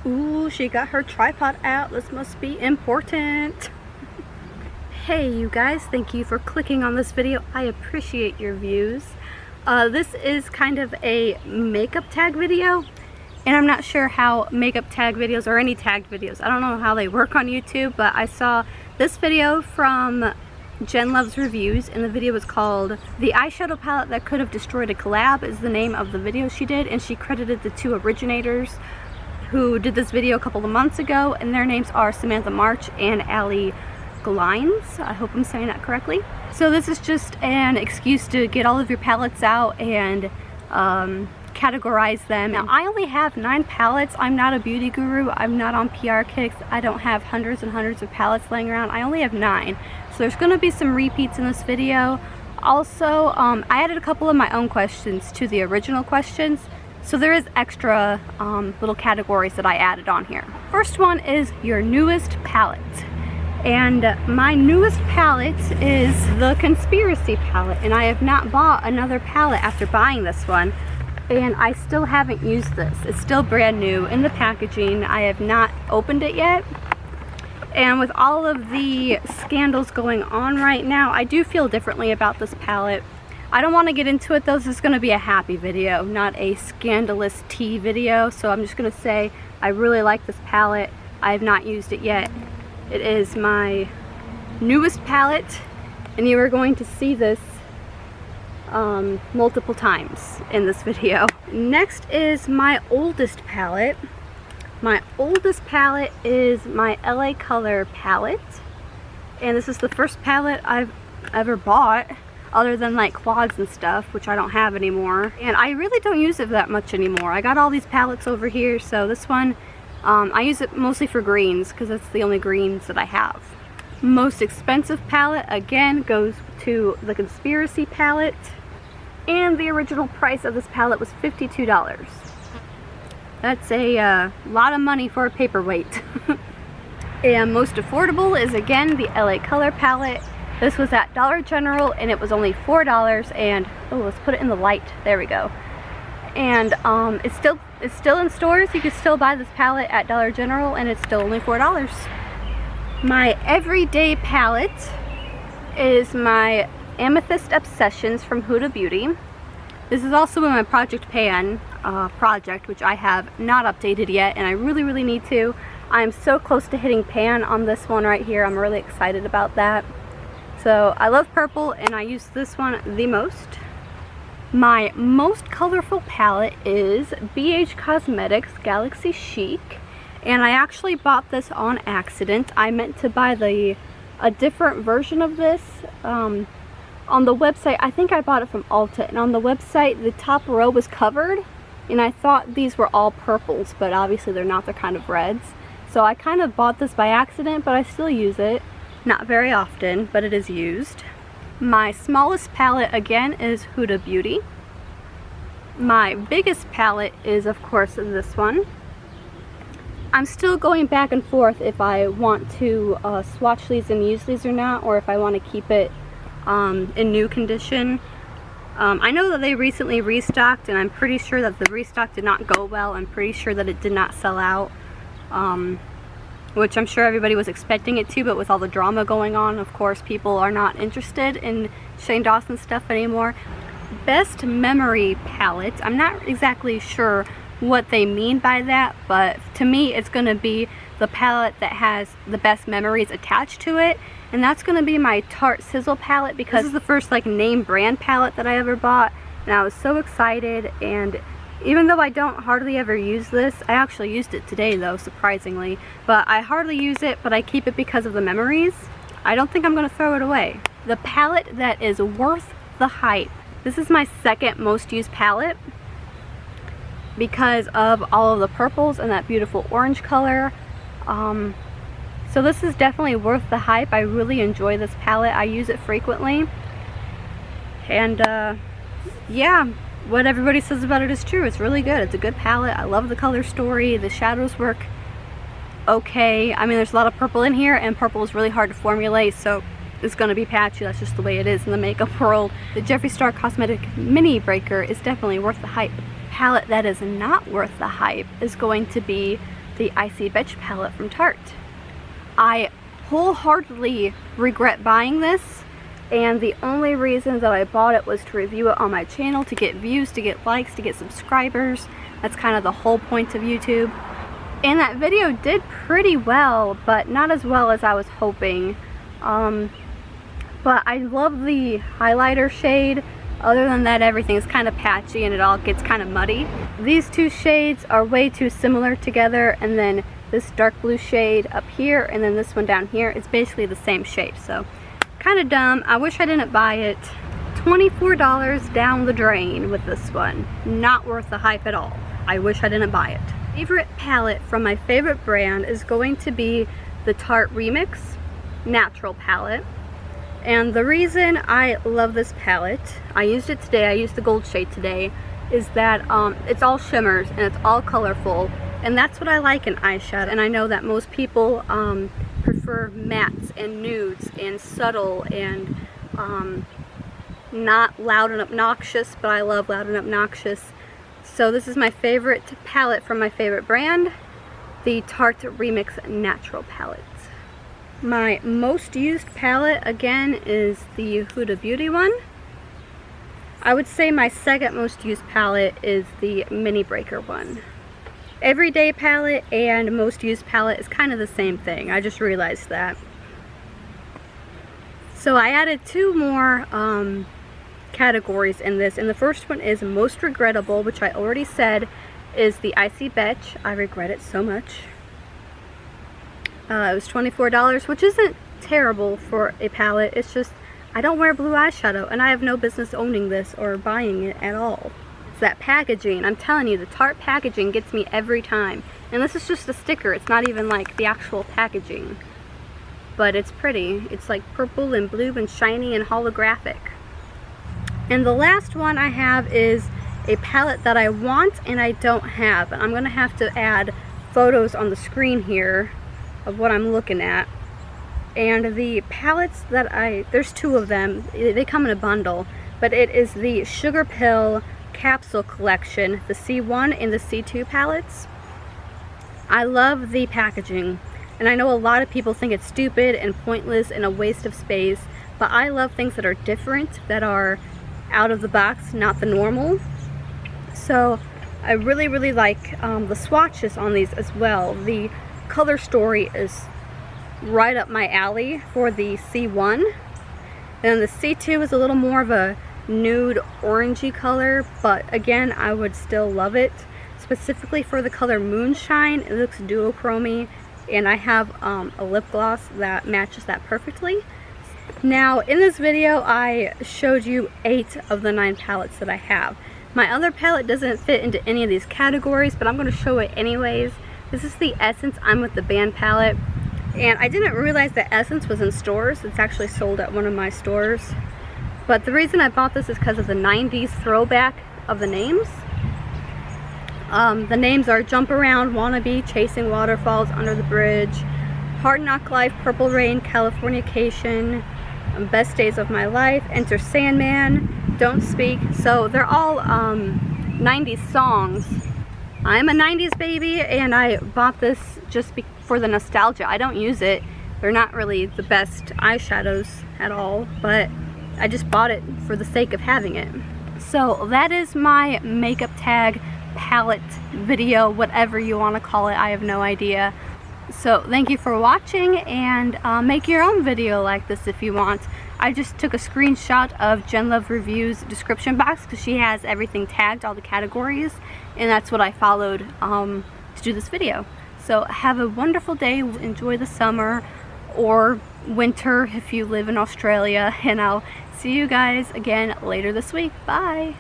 Ooh, she got her tripod out. This must be important. Hey you guys, thank you for clicking on this video. I appreciate your views. This is kind of a makeup tag video, and I'm not sure how makeup tag videos or any tagged videos, I don't know how they work on YouTube, but I saw this video from Jen Loves Reviews, and the video was called "The Eyeshadow Palette That Could Have Destroyed a Collab" is the name of the video she did, and she credited the two originators who did this video a couple of months ago, and their names are Samantha March and Allie Glines. I hope I'm saying that correctly. So this is just an excuse to get all of your palettes out and categorize them. Now I only have 9 palettes. I'm not a beauty guru. I'm not on PR kicks. I don't have hundreds and hundreds of palettes laying around. I only have 9. So there's going to be some repeats in this video. Also, I added a couple of my own questions to the original questions. So there is extra little categories that I added on here. First one is your newest palette. And my newest palette is the Conspiracy palette, and I have not bought another palette after buying this one, and I still haven't used this. It's still brand new in the packaging. I have not opened it yet, and with all of the scandals going on right now, I do feel differently about this palette. I don't want to get into it though. This is going to be a happy video, not a scandalous tea video, so I'm just going to say I really like this palette. I have not used it yet. It is my newest palette, and you are going to see this multiple times in this video. Next is my oldest palette. My oldest palette is my LA Color palette, and this is the first palette I've ever bought other than like quads and stuff, which I don't have anymore, and I really don't use it that much anymore. I got all these palettes over here, so this one I use it mostly for greens because that's the only greens that I have. Most expensive palette again goes to the Conspiracy palette, and the original price of this palette was $52. That's a lot of money for a paperweight. And most affordable is again the LA Color palette. This was at Dollar General and it was only $4, and oh, let's put it in the light, there we go. And it's still in stores. You can still buy this palette at Dollar General, and it's still only $4. My everyday palette is my Amethyst Obsessions from Huda Beauty. This is also in my Project Pan project, which I have not updated yet, and I really need to. I'm so close to hitting pan on this one right here. I'm really excited about that. So I love purple, and I use this one the most. My most colorful palette is BH Cosmetics Galaxy Chic, and I actually bought this on accident. I meant to buy a different version of this. On the website, I think I bought it from Ulta, and on the website the top row was covered, and I thought these were all purples, but obviously they're not. They're kind of reds. So I kind of bought this by accident, but I still use it. Not very often, but it is used. My smallest palette again is Huda Beauty. My biggest palette is of course this one. I'm still going back and forth if I want to swatch these and use these or not, or if I want to keep it in new condition. I know that they recently restocked, and I'm pretty sure that the restock did not go well. I'm pretty sure that it did not sell out, which I'm sure everybody was expecting it to, but with all the drama going on, of course, people are not interested in Shane Dawson stuff anymore. Best memory palette. I'm not exactly sure what they mean by that, but to me it's going to be the palette that has the best memories attached to it, and that's going to be my Tarte Sizzle palette, because this is the first like name brand palette that I ever bought, and I was so excited. And even though I don't hardly ever use this, I actually used it today though, surprisingly, but I hardly use it, but I keep it because of the memories. I don't think I'm going to throw it away. The palette that is worth the hype. This is my second most used palette because of all of the purples and that beautiful orange color. So this is definitely worth the hype. I really enjoy this palette. I use it frequently. And yeah, what everybody says about it is true. It's really good. It's a good palette. I love the color story. The shadows work okay. I mean, there's a lot of purple in here, and purple is really hard to formulate, so it's going to be patchy. That's just the way it is in the makeup world. The Jeffree Star Cosmetic Mini Breaker is definitely worth the hype. Palette that is not worth the hype is going to be the Icy Bitch palette from Tarte. I wholeheartedly regret buying this, and the only reason that I bought it was to review it on my channel, to get views, to get likes, to get subscribers. That's kind of the whole point of YouTube. And that video did pretty well, but not as well as I was hoping. But I love the highlighter shade. Other than that, everything's kind of patchy and it all gets kind of muddy. These two shades are way too similar together, and then this dark blue shade up here and then this one down here, it's basically the same shade. So kind of dumb. I wish I didn't buy it. $24 down the drain with this one. Not worth the hype at all. I wish I didn't buy it. Favorite palette from my favorite brand is going to be the Tarte Remix Natural palette. And the reason I love this palette, I used it today, I used the gold shade today, is that it's all shimmers and it's all colorful, and that's what I like in eyeshadow. And I know that most people prefer mattes and nudes and subtle and not loud and obnoxious, but I love loud and obnoxious. So this is my favorite palette from my favorite brand, the Tarte Remix Natural palette. My most used palette, again, is the Huda Beauty one. I would say my second most used palette is the Mini Breaker one. Everyday palette and most used palette is kind of the same thing. I just realized that. So I added two more categories in this, and the first one is most regrettable, which I already said is the Icy Bitch. I regret it so much. It was $24, which isn't terrible for a palette. It's just I don't wear blue eyeshadow, and I have no business owning this or buying it at all. It's that packaging. I'm telling you, the Tarte packaging gets me every time. And this is just a sticker. It's not even like the actual packaging. But it's pretty. It's like purple and blue and shiny and holographic. And the last one I have is a palette that I want and I don't have. I'm going to have to add photos on the screen here of what I'm looking at. And the palettes that there's two of them. They come in a bundle. But it is the Sugar Pill Capsule Collection, the C1 and the C2 palettes. I love the packaging. And I know a lot of people think it's stupid and pointless and a waste of space. But I love things that are different, that are out of the box, not the normal. So I really, really like the swatches on these as well. The color story is right up my alley for the C1. And the C2 is a little more of a nude orangey color, but again, I would still love it. Specifically for the color Moonshine, it looks duochromy, and I have a lip gloss that matches that perfectly. Now, in this video, I showed you 8 of the 9 palettes that I have. My other palette doesn't fit into any of these categories, but I'm going to show it anyways. This is the Essence I'm With The Band palette, and I didn't realize that Essence was in stores. It's actually sold at one of my stores. But the reason I bought this is because of the 90s throwback of the names. The names are Jump Around, Wannabe, Chasing Waterfalls, Under the Bridge, Hard Knock Life, Purple Rain, Californication, Best Days of My Life, Enter Sandman, Don't Speak. So they're all 90s songs. I'm a 90s baby, and I bought this just for the nostalgia. I don't use it. They're not really the best eyeshadows at all, but I just bought it for the sake of having it. So that is my makeup tag palette video, whatever you want to call it. I have no idea. So thank you for watching, and make your own video like this if you want. I just took a screenshot of Jen Love Review's description box because she has everything tagged, all the categories, and that's what I followed to do this video. So have a wonderful day, enjoy the summer or winter if you live in Australia, and I'll see you guys again later this week. Bye!